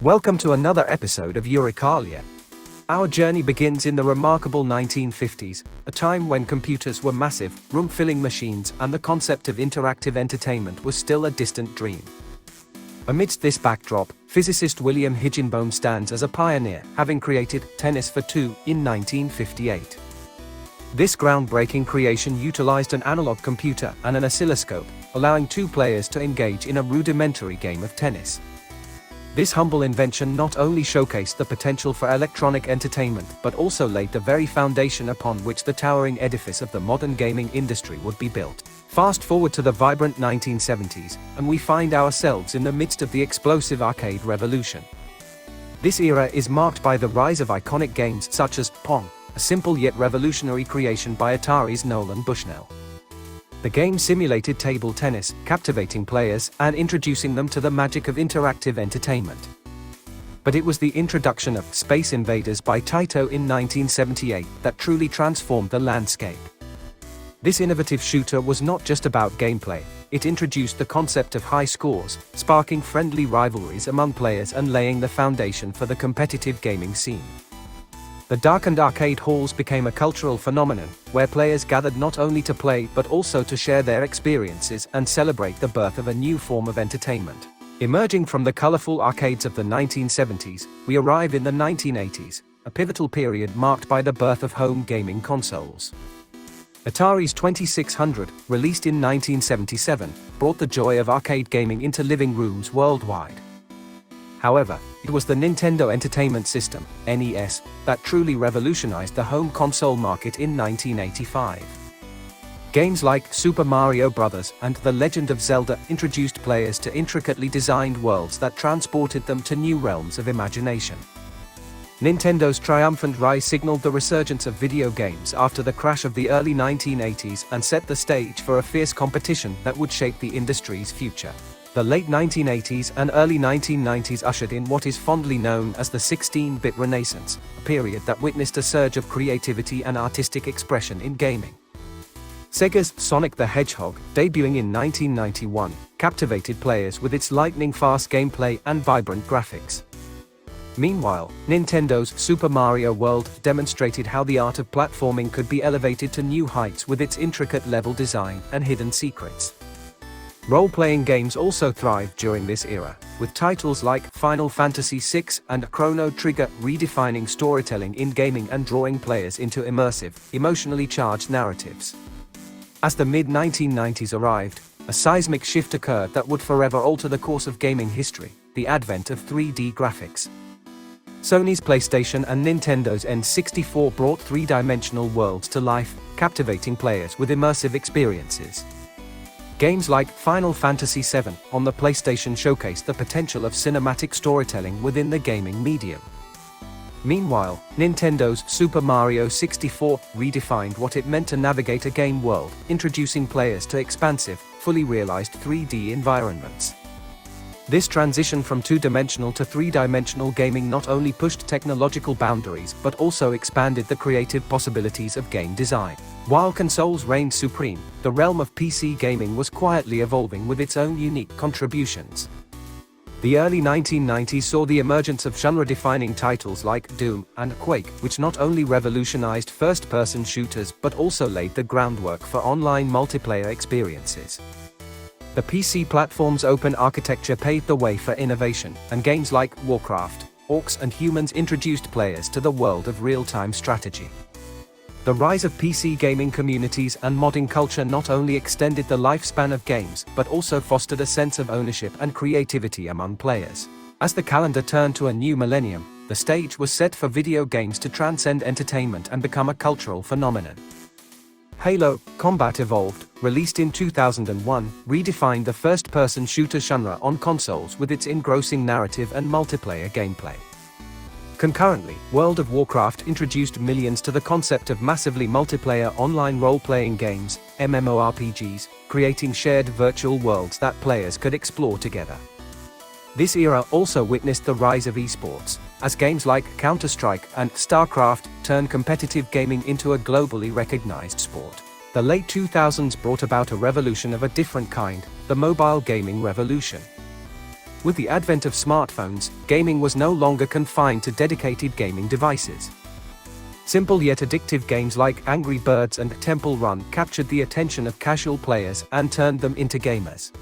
Welcome to another episode of Euricalia. Our journey begins in the remarkable 1950s, a time when computers were massive, room-filling machines and the concept of interactive entertainment was still a distant dream. Amidst this backdrop, physicist William Higginbotham stands as a pioneer, having created Tennis for Two in 1958. This groundbreaking creation utilized an analog computer and an oscilloscope, allowing two players to engage in a rudimentary game of tennis. This humble invention not only showcased the potential for electronic entertainment but also laid the very foundation upon which the towering edifice of the modern gaming industry would be built. Fast forward to the vibrant 1970s, and we find ourselves in the midst of the explosive arcade revolution. This era is marked by the rise of iconic games such as Pong, a simple yet revolutionary creation by Atari's Nolan Bushnell. The game simulated table tennis, captivating players and introducing them to the magic of interactive entertainment. But it was the introduction of Space Invaders by Taito in 1978 that truly transformed the landscape. This innovative shooter was not just about gameplay, it introduced the concept of high scores, sparking friendly rivalries among players and laying the foundation for the competitive gaming scene. The darkened arcade halls became a cultural phenomenon, where players gathered not only to play but also to share their experiences and celebrate the birth of a new form of entertainment. Emerging from the colorful arcades of the 1970s, we arrive in the 1980s, a pivotal period marked by the birth of home gaming consoles. Atari's 2600, released in 1977, brought the joy of arcade gaming into living rooms worldwide. However, it was the Nintendo Entertainment System, NES, that truly revolutionized the home console market in 1985. Games like Super Mario Bros. And The Legend of Zelda introduced players to intricately designed worlds that transported them to new realms of imagination. Nintendo's triumphant rise signaled the resurgence of video games after the crash of the early 1980s and set the stage for a fierce competition that would shape the industry's future. The late 1980s and early 1990s ushered in what is fondly known as the 16-bit Renaissance, a period that witnessed a surge of creativity and artistic expression in gaming. Sega's Sonic the Hedgehog, debuting in 1991, captivated players with its lightning-fast gameplay and vibrant graphics. Meanwhile, Nintendo's Super Mario World demonstrated how the art of platforming could be elevated to new heights with its intricate level design and hidden secrets. Role-playing games also thrived during this era, with titles like Final Fantasy VI and Chrono Trigger redefining storytelling in gaming and drawing players into immersive, emotionally charged narratives. As the mid-1990s arrived, a seismic shift occurred that would forever alter the course of gaming history: the advent of 3D graphics. Sony's PlayStation and Nintendo's N64 brought three-dimensional worlds to life, captivating players with immersive experiences. Games like Final Fantasy VII on the PlayStation showcased the potential of cinematic storytelling within the gaming medium. Meanwhile, Nintendo's Super Mario 64 redefined what it meant to navigate a game world, introducing players to expansive, fully realized 3D environments. This transition from two-dimensional to three-dimensional gaming not only pushed technological boundaries but also expanded the creative possibilities of game design. While consoles reigned supreme, the realm of PC gaming was quietly evolving with its own unique contributions. The early 1990s saw the emergence of genre-defining titles like Doom and Quake, which not only revolutionized first-person shooters but also laid the groundwork for online multiplayer experiences. The PC platform's open architecture paved the way for innovation, and games like Warcraft, Orcs and Humans introduced players to the world of real-time strategy. The rise of PC gaming communities and modding culture not only extended the lifespan of games, but also fostered a sense of ownership and creativity among players. As the calendar turned to a new millennium, the stage was set for video games to transcend entertainment and become a cultural phenomenon. Halo: Combat Evolved, released in 2001, redefined the first-person shooter genre on consoles with its engrossing narrative and multiplayer gameplay. Concurrently, World of Warcraft introduced millions to the concept of massively multiplayer online role-playing games, MMORPGs, creating shared virtual worlds that players could explore together. This era also witnessed the rise of esports, as games like Counter-Strike and StarCraft turned competitive gaming into a globally recognized sport. The late 2000s brought about a revolution of a different kind, the mobile gaming revolution. With the advent of smartphones, gaming was no longer confined to dedicated gaming devices. Simple yet addictive games like Angry Birds and Temple Run captured the attention of casual players and turned them into gamers.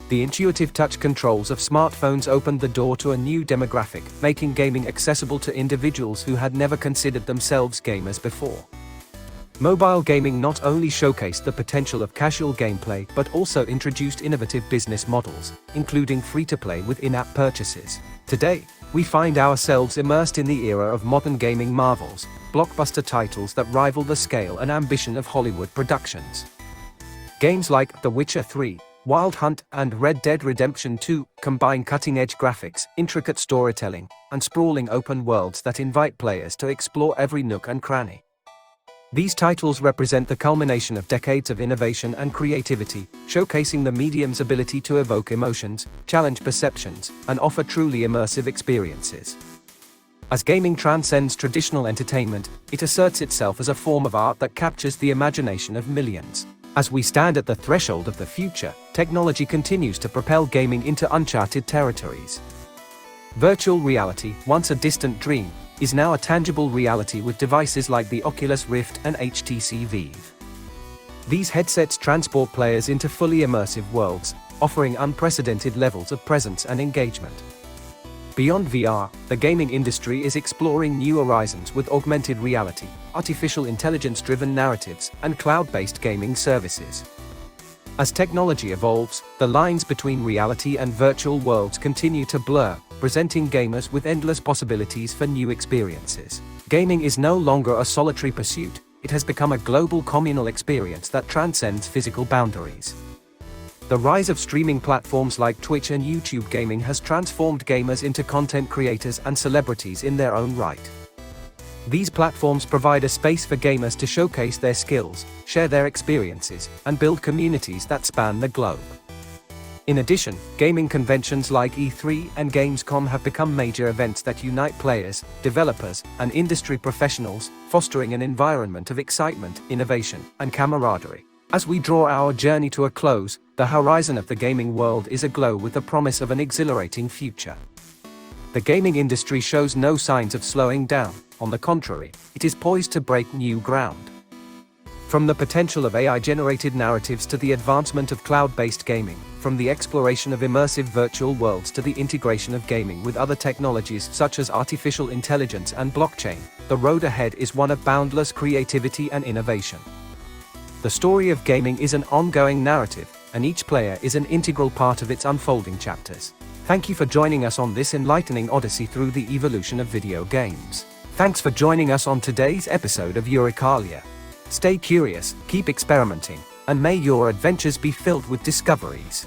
The intuitive touch controls of smartphones opened the door to a new demographic, making gaming accessible to individuals who had never considered themselves gamers before. Mobile gaming not only showcased the potential of casual gameplay but also introduced innovative business models, including free-to-play with in-app purchases. Today, we find ourselves immersed in the era of modern gaming marvels, blockbuster titles that rival the scale and ambition of Hollywood productions. Games like The Witcher 3, Wild Hunt, and Red Dead Redemption 2 combine cutting-edge graphics, intricate storytelling, and sprawling open worlds that invite players to explore every nook and cranny. These titles represent the culmination of decades of innovation and creativity, showcasing the medium's ability to evoke emotions, challenge perceptions, and offer truly immersive experiences. As gaming transcends traditional entertainment, it asserts itself as a form of art that captures the imagination of millions. As we stand at the threshold of the future, technology continues to propel gaming into uncharted territories. Virtual reality, once a distant dream, is now a tangible reality with devices like the Oculus Rift and HTC Vive. These headsets transport players into fully immersive worlds, offering unprecedented levels of presence and engagement. Beyond VR, the gaming industry is exploring new horizons with augmented reality, artificial intelligence-driven narratives, and cloud-based gaming services. As technology evolves, the lines between reality and virtual worlds continue to blur, presenting gamers with endless possibilities for new experiences. Gaming is no longer a solitary pursuit, it has become a global communal experience that transcends physical boundaries. The rise of streaming platforms like Twitch and YouTube gaming has transformed gamers into content creators and celebrities in their own right. These platforms provide a space for gamers to showcase their skills, share their experiences, and build communities that span the globe. In addition, gaming conventions like E3 and Gamescom have become major events that unite players, developers, and industry professionals, fostering an environment of excitement, innovation, and camaraderie. As we draw our journey to a close, the horizon of the gaming world is aglow with the promise of an exhilarating future. The gaming industry shows no signs of slowing down, on the contrary, it is poised to break new ground. From the potential of AI-generated narratives to the advancement of cloud-based gaming, from the exploration of immersive virtual worlds to the integration of gaming with other technologies such as artificial intelligence and blockchain, the road ahead is one of boundless creativity and innovation. The story of gaming is an ongoing narrative, and each player is an integral part of its unfolding chapters. Thank you for joining us on this enlightening odyssey through the evolution of video games. Thanks for joining us on today's episode of Euricalia. Stay curious, keep experimenting, and may your adventures be filled with discoveries.